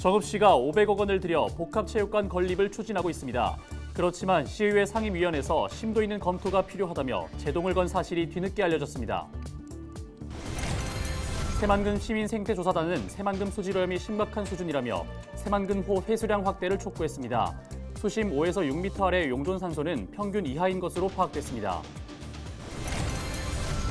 정읍시가 500억 원을 들여 복합체육관 건립을 추진하고 있습니다. 그렇지만 시의회 상임위원회에서 심도 있는 검토가 필요하다며 제동을 건 사실이 뒤늦게 알려졌습니다. 새만금 시민생태조사단은 새만금 수질오염이 심각한 수준이라며 새만금호 회수량 확대를 촉구했습니다. 수심 5에서 6m 아래의 용존산소는 평균 이하인 것으로 파악됐습니다.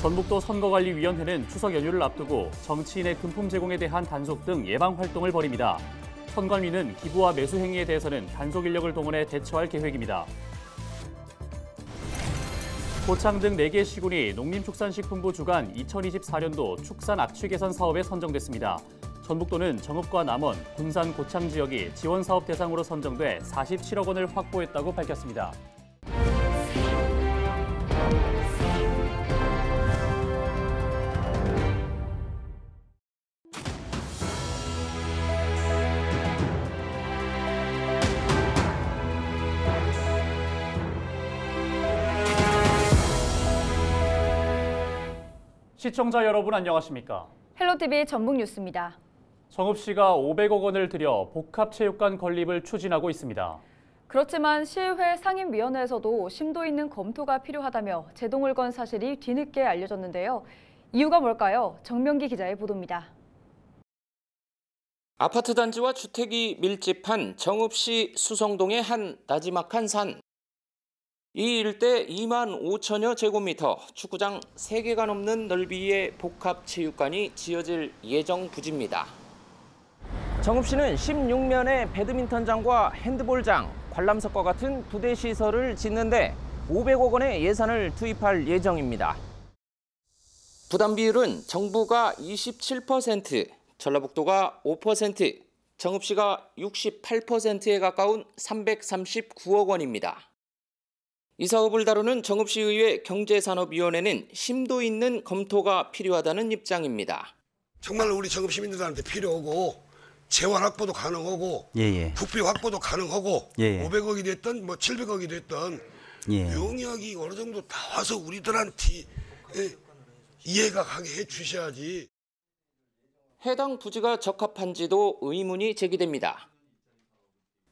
전북도 선거관리위원회는 추석 연휴를 앞두고 정치인의 금품 제공에 대한 단속 등 예방 활동을 벌입니다. 선관위는 기부와 매수 행위에 대해서는 단속 인력을 동원해 대처할 계획입니다. 고창 등 4개 시군이 농림축산식품부 주관 2024년도 축산 악취 개선 사업에 선정됐습니다. 전북도는 정읍과 남원, 군산, 고창 지역이 지원 사업 대상으로 선정돼 47억 원을 확보했다고 밝혔습니다. 시청자 여러분 안녕하십니까? 헬로티비 전북 뉴스입니다. 정읍시가 500억 원을 들여 복합체육관 건립을 추진하고 있습니다. 그렇지만 시의회 상임위원회에서도 심도 있는 검토가 필요하다며 제동을 건 사실이 뒤늦게 알려졌는데요. 이유가 뭘까요? 정명기 기자의 보도입니다. 아파트 단지와 주택이 밀집한 정읍시 수성동의 한 나지막한 산. 이 일대 2만 5천여 제곱미터, 축구장 3개가 넘는 넓이의 복합체육관이 지어질 예정 부지입니다. 정읍시는 16면의 배드민턴장과 핸드볼장, 관람석과 같은 부대 시설을 짓는데 500억 원의 예산을 투입할 예정입니다. 부담 비율은 정부가 27%, 전라북도가 5%, 정읍시가 68%에 가까운 339억 원입니다. 이 사업을 다루는 정읍시의회 경제산업위원회는 심도 있는 검토가 필요하다는 입장입니다. 정말로 우리 정읍 시민들한테 필요하고 재원 확보도 가능하고 국비 확보도 가능하고 500억이 됐든 뭐 700억이 됐든 용역이 어느 정도 다 와서 우리들한테 이해가 가게 해주셔야지. 해당 부지가 적합한지도 의문이 제기됩니다.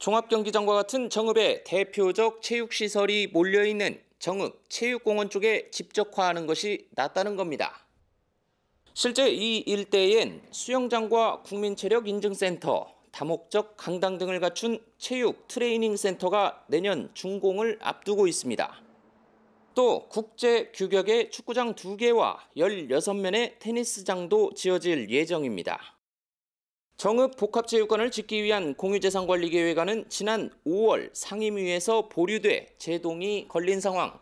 종합경기장과 같은 정읍의 대표적 체육시설이 몰려있는 정읍 체육공원 쪽에 집적화하는 것이 낫다는 겁니다. 실제 이 일대엔 수영장과 국민체력인증센터, 다목적 강당 등을 갖춘 체육 트레이닝 센터가 내년 준공을 앞두고 있습니다. 또 국제 규격의 축구장 2개와 16면의 테니스장도 지어질 예정입니다. 정읍 복합체육관을 짓기 위한 공유재산관리계획안은 지난 5월 상임위에서 보류돼 제동이 걸린 상황.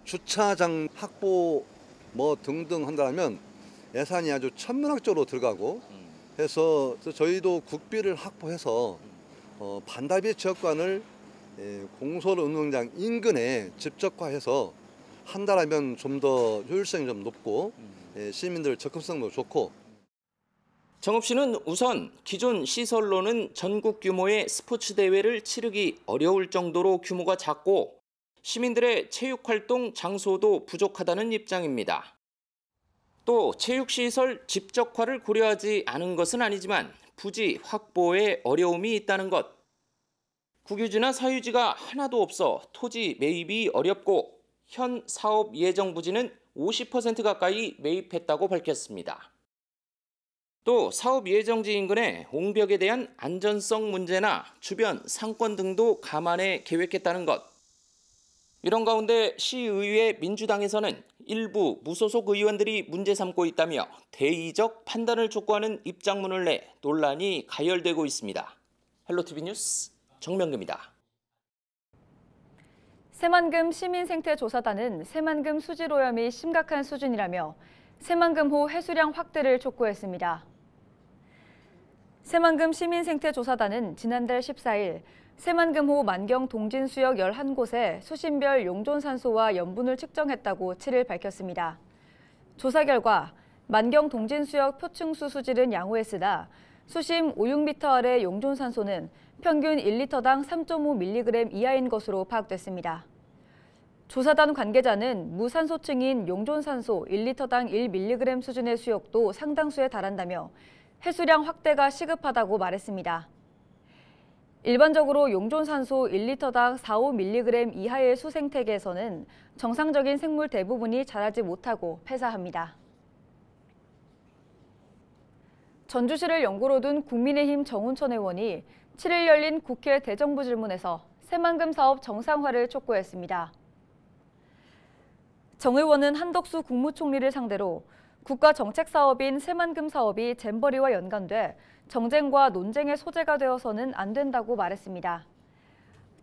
주차장 확보 등등 한다면 예산이 아주 천문학적으로 들어가고 해서 저희도 국비를 확보해서 반다비 체육관을 공설운동장 인근에 집적화해서 한다라면 좀 더 효율성이 좀 높고 시민들 접근성도 좋고. 정읍시는 우선 기존 시설로는 전국 규모의 스포츠 대회를 치르기 어려울 정도로 규모가 작고 시민들의 체육활동 장소도 부족하다는 입장입니다. 또 체육시설 집적화를 고려하지 않은 것은 아니지만 부지 확보에 어려움이 있다는 것. 국유지나 사유지가 하나도 없어 토지 매입이 어렵고 현 사업 예정 부지는 50% 가까이 매입했다고 밝혔습니다. 또 사업 예정지 인근의 옹벽에 대한 안전성 문제나 주변 상권 등도 감안해 계획했다는 것. 이런 가운데 시의회 민주당에서는 일부 무소속 의원들이 문제 삼고 있다며 대의적 판단을 촉구하는 입장문을 내 논란이 가열되고 있습니다. 헬로티비 뉴스 정명규입니다. 새만금 시민생태조사단은 새만금 수질오염이 심각한 수준이라며 새만금호 해수량 확대를 촉구했습니다. 새만금 시민생태조사단은 지난달 14일 새만금호 만경 동진수역 11곳에 수심별 용존산소와 염분을 측정했다고 7일 밝혔습니다. 조사 결과 만경 동진수역 표층수 수질은 양호했으나 수심 5, 6m 아래 용존산소는 평균 1리터당 3.5mg 이하인 것으로 파악됐습니다. 조사단 관계자는 무산소층인 용존산소 1리터당 1mg 수준의 수역도 상당수에 달한다며 해수량 확대가 시급하다고 말했습니다. 일반적으로 용존산소 1리터당 4-5mg 이하의 수생태계에서는 정상적인 생물 대부분이 자라지 못하고 폐사합니다. 전주시를 연고로 둔 국민의힘 정운천 의원이 7일 열린 국회 대정부 질문에서 새만금 사업 정상화를 촉구했습니다. 정 의원은 한덕수 국무총리를 상대로 국가 정책 사업인 새만금 사업이 잼버리와 연관돼 정쟁과 논쟁의 소재가 되어서는 안 된다고 말했습니다.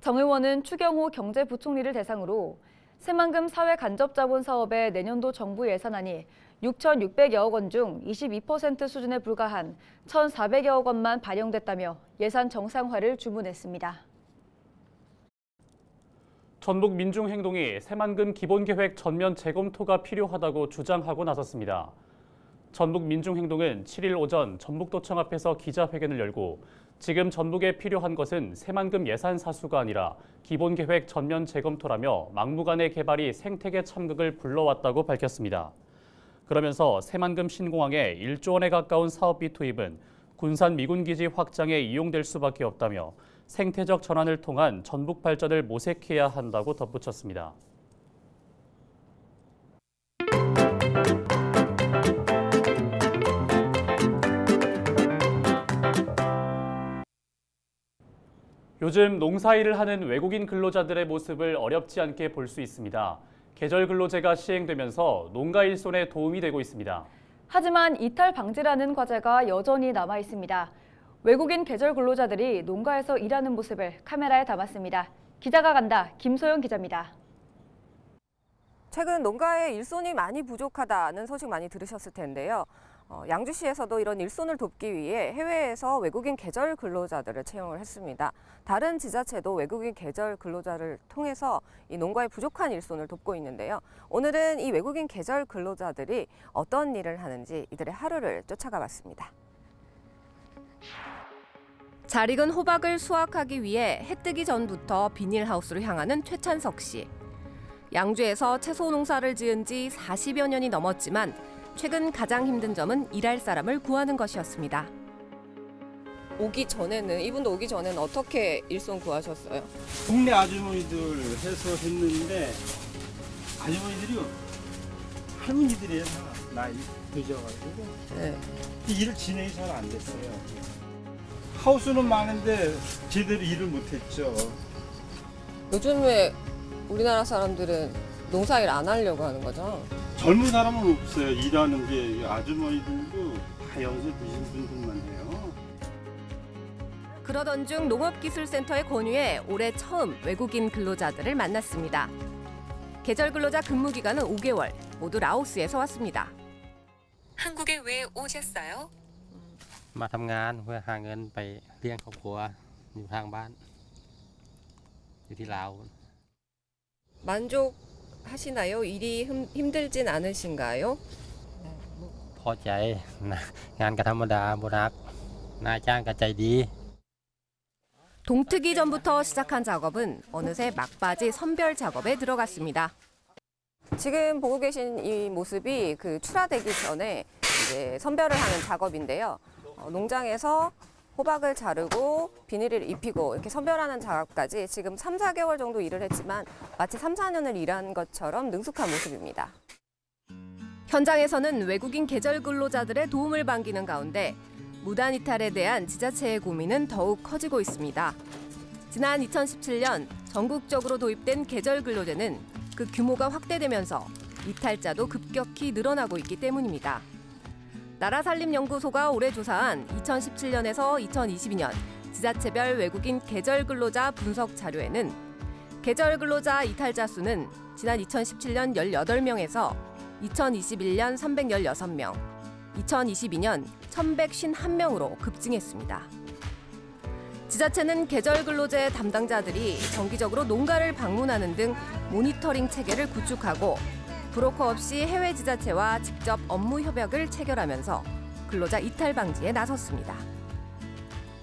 정 의원은 추경호 경제부총리를 대상으로 새만금 사회간접자본 사업의 내년도 정부 예산안이 6,600여억 원 중 22% 수준에 불과한 1,400여억 원만 반영됐다며 예산 정상화를 주문했습니다. 전북 민중행동이 새만금 기본계획 전면 재검토가 필요하다고 주장하고 나섰습니다. 전북 민중행동은 7일 오전 전북도청 앞에서 기자회견을 열고 지금 전북에 필요한 것은 새만금 예산 사수가 아니라 기본계획 전면 재검토라며 막무가내 개발이 생태계 참극을 불러왔다고 밝혔습니다. 그러면서 새만금 신공항에 1조 원에 가까운 사업비 투입은 군산 미군기지 확장에 이용될 수밖에 없다며 생태적 전환을 통한 전북 발전을 모색해야 한다고 덧붙였습니다. 요즘 농사일을 하는 외국인 근로자들의 모습을 어렵지 않게 볼 수 있습니다. 계절 근로제가 시행되면서 농가 일손에 도움이 되고 있습니다. 하지만 이탈 방지라는 과제가 여전히 남아 있습니다. 외국인 계절 근로자들이 농가에서 일하는 모습을 카메라에 담았습니다. 기자가 간다, 김소영 기자입니다. 최근 농가에 일손이 많이 부족하다는 소식 많이 들으셨을 텐데요. 양주시에서도 이런 일손을 돕기 위해 해외에서 외국인 계절 근로자들을 채용을 했습니다. 다른 지자체도 외국인 계절 근로자를 통해서 이 농가의 부족한 일손을 돕고 있는데요. 오늘은 이 외국인 계절 근로자들이 어떤 일을 하는지 이들의 하루를 쫓아가 봤습니다. 잘 익은 호박을 수확하기 위해 해 뜨기 전부터 비닐하우스로 향하는 최찬석 씨. 양주에서 채소 농사를 지은 지 40여 년이 넘었지만 최근 가장 힘든 점은 일할 사람을 구하는 것이었습니다. 이분도 오기 전에는 어떻게 일손 구하셨어요? 동네 아주머니들 해서 했는데 아주머니들이 할머니들이에요. 나이 드셔가지고 일을 진행이 잘 안 됐어요. 하우스는 많은데 제대로 일을 못했죠. 요즘에 우리나라 사람들은 농사일 안 하려고 하는 거죠? 젊은 사람은 없어요. 일하는 게 아주머니들도 다 연세 드신 분들만 해요. 그러던 중 농업기술센터의 권유에 올해 처음 외국인 근로자들을 만났습니다. 계절 근로자 근무 기간은 5개월, 모두 라오스에서 왔습니다. 한국에 왜 오셨어요? มาทำงานเพื่อหาเงินไปเลี้ยงครอบครัวอยู่ทางบ้านอยู่ที่ลาว 만족하시나요? 일이 힘들진 않으신가요? พอใจนะงานก็ธรรมดาบ่หนักนายจ้างก็ใจดี 동트기 전부터 시작한 작업은 어느새 막바지 선별 작업에 들어갔습니다. 지금 보고 계신 이 모습이 그 출하되기 전에 이제 선별을 하는 작업인데요. 농장에서 호박을 자르고 비닐을 입히고 이렇게 선별하는 작업까지 지금 3, 4개월 정도 일을 했지만 마치 3, 4년을 일한 것처럼 능숙한 모습입니다. 현장에서는 외국인 계절 근로자들의 도움을 반기는 가운데 무단 이탈에 대한 지자체의 고민은 더욱 커지고 있습니다. 지난 2017년 전국적으로 도입된 계절 근로제는 그 규모가 확대되면서 이탈자도 급격히 늘어나고 있기 때문입니다. 나라살림연구소가 올해 조사한 2017년에서 2022년 지자체별 외국인 계절 근로자 분석 자료에는 계절 근로자 이탈자 수는 지난 2017년 18명에서 2021년 316명, 2022년 1151명으로 급증했습니다. 지자체는 계절 근로제 담당자들이 정기적으로 농가를 방문하는 등 모니터링 체계를 구축하고 브로커 없이 해외 지자체와 직접 업무 협약을 체결하면서 근로자 이탈 방지에 나섰습니다.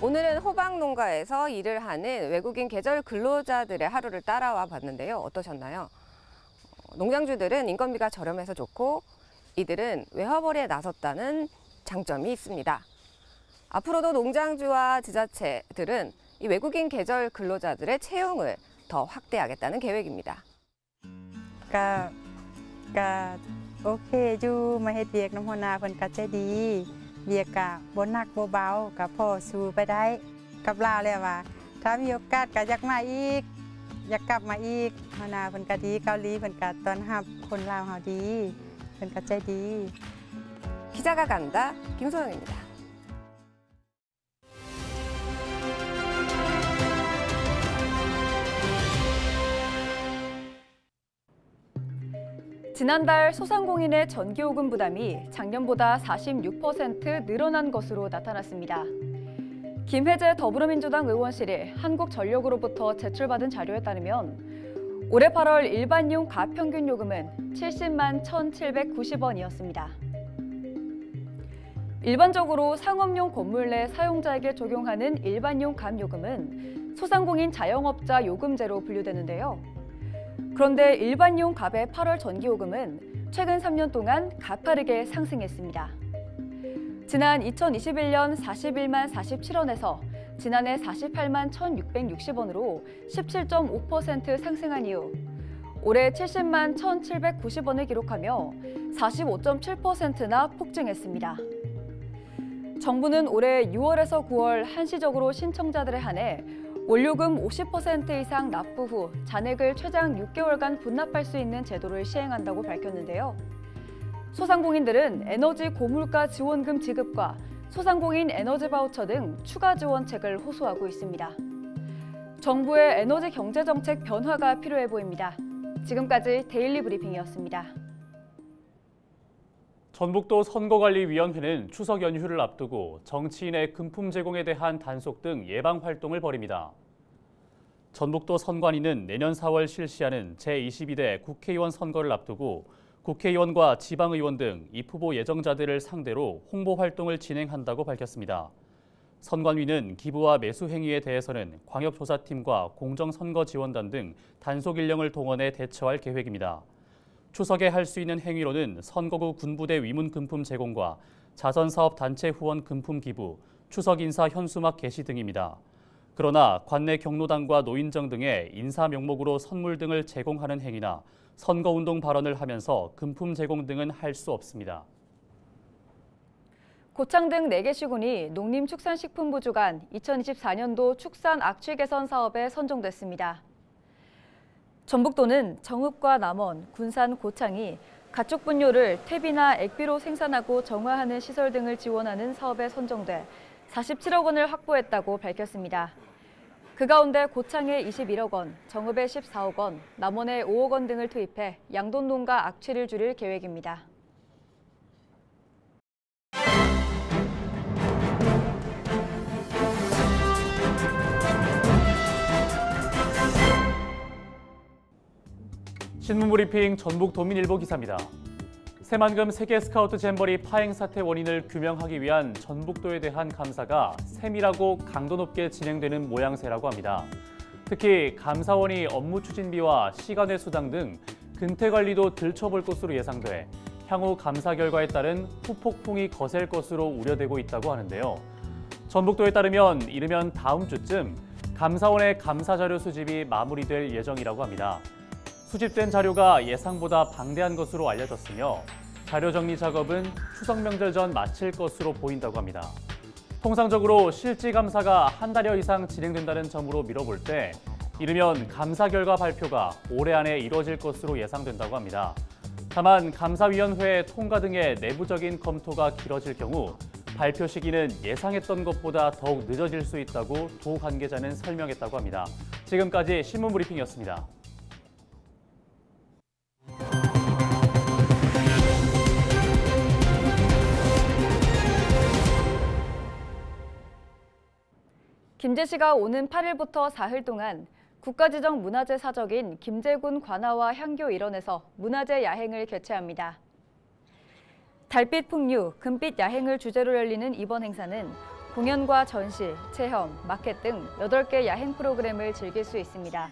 오늘은 호박 농가에서 일을 하는 외국인 계절 근로자들의 하루를 따라와 봤는데요. 어떠셨나요? 농장주들은 인건비가 저렴해서 좋고 이들은 외화벌이에 나섰다는 장점이 있습니다. 앞으로도 농장주와 지자체들은 이 외국인 계절 근로자들의 채용을 더 확대하겠다는 계획입니다. โอเคอยู่มาเฮ็ดเวียกน้ำหัวหน้าเพิ่นก็ใจดีเวียกก็บ่หนักบ่เบาก็พอสู้ไปได้กับลาวแล้วว่าถ้ามีโอกาสก็อยากมาอีกอยากกลับมาอีกหัวหน้าเพิ่นก็ดีเกาหลีเพิ่นก็ต้อนรับคนลาวเฮาดีเพิ่นก็ใจดี 기자가 간다 김소영입니다. 지난달 소상공인의 전기요금 부담이 작년보다 46% 늘어난 것으로 나타났습니다. 김혜재 더불어민주당 의원실이 한국전력으로부터 제출받은 자료에 따르면 올해 8월 일반용 가평균 요금은 70만 1,790원이었습니다. 일반적으로 상업용 건물 내 사용자에게 적용하는 일반용 갑요금은 소상공인 자영업자 요금제로 분류되는데요. 그런데 일반용 갑의 8월 전기요금은 최근 3년 동안 가파르게 상승했습니다. 지난 2021년 41만 47원에서 지난해 48만 1,660원으로 17.5% 상승한 이후 올해 70만 1,790원을 기록하며 45.7%나 폭증했습니다. 정부는 올해 6월에서 9월 한시적으로 신청자들에 한해 원료금 50% 이상 납부 후 잔액을 최장 6개월간 분납할 수 있는 제도를 시행한다고 밝혔는데요. 소상공인들은 에너지 고물가 지원금 지급과 소상공인 에너지 바우처 등 추가 지원책을 호소하고 있습니다. 정부의 에너지 경제 정책 변화가 필요해 보입니다. 지금까지 데일리 브리핑이었습니다. 전북도 선거관리위원회는 추석 연휴를 앞두고 정치인의 금품 제공에 대한 단속 등 예방 활동을 벌입니다. 전북도 선관위는 내년 4월 실시하는 제22대 국회의원 선거를 앞두고 국회의원과 지방의원 등 입후보 예정자들을 상대로 홍보 활동을 진행한다고 밝혔습니다. 선관위는 기부와 매수 행위에 대해서는 광역조사팀과 공정선거지원단 등 단속 인력을 동원해 대처할 계획입니다. 추석에 할 수 있는 행위로는 선거구 군부대 위문 금품 제공과 자선사업 단체 후원 금품 기부, 추석 인사 현수막 게시 등입니다. 그러나 관내 경로당과 노인정 등의 인사 명목으로 선물 등을 제공하는 행위나 선거운동 발언을 하면서 금품 제공 등은 할 수 없습니다. 고창 등 4개 시군이 농림축산식품부 주관 2024년도 축산 악취 개선 사업에 선정됐습니다. 전북도는 정읍과 남원, 군산, 고창이 가축 분뇨를 퇴비나 액비로 생산하고 정화하는 시설 등을 지원하는 사업에 선정돼 47억 원을 확보했다고 밝혔습니다. 그 가운데 고창에 21억 원, 정읍에 14억 원, 남원에 5억 원 등을 투입해 양돈 농가 악취를 줄일 계획입니다. 신문브리핑 전북도민일보 기사입니다. 새만금 세계 스카우트 잼버리 파행 사태 원인을 규명하기 위한 전북도에 대한 감사가 세밀하고 강도 높게 진행되는 모양새라고 합니다. 특히 감사원이 업무 추진비와 시간외 수당 등 근태 관리도 들춰볼 것으로 예상돼 향후 감사 결과에 따른 후폭풍이 거셀 것으로 우려되고 있다고 하는데요. 전북도에 따르면 이르면 다음 주쯤 감사원의 감사 자료 수집이 마무리될 예정이라고 합니다. 수집된 자료가 예상보다 방대한 것으로 알려졌으며 자료 정리 작업은 추석 명절 전 마칠 것으로 보인다고 합니다. 통상적으로 실지 감사가 한 달여 이상 진행된다는 점으로 미뤄볼 때 이르면 감사 결과 발표가 올해 안에 이뤄질 것으로 예상된다고 합니다. 다만 감사위원회 통과 등의 내부적인 검토가 길어질 경우 발표 시기는 예상했던 것보다 더욱 늦어질 수 있다고 도 관계자는 설명했다고 합니다. 지금까지 신문브리핑이었습니다. 김제시가 오는 8일부터 4일 동안 국가지정 문화재 사적인 김제군 관아와 향교 일원에서 문화재 야행을 개최합니다. 달빛 풍류, 금빛 야행을 주제로 열리는 이번 행사는 공연과 전시, 체험, 마켓 등 8개 야행 프로그램을 즐길 수 있습니다.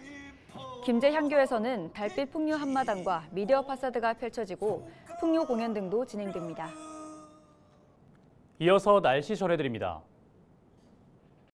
김제 향교에서는 달빛 풍류 한마당과 미디어 파사드가 펼쳐지고 풍류 공연 등도 진행됩니다. 이어서 날씨 전해드립니다.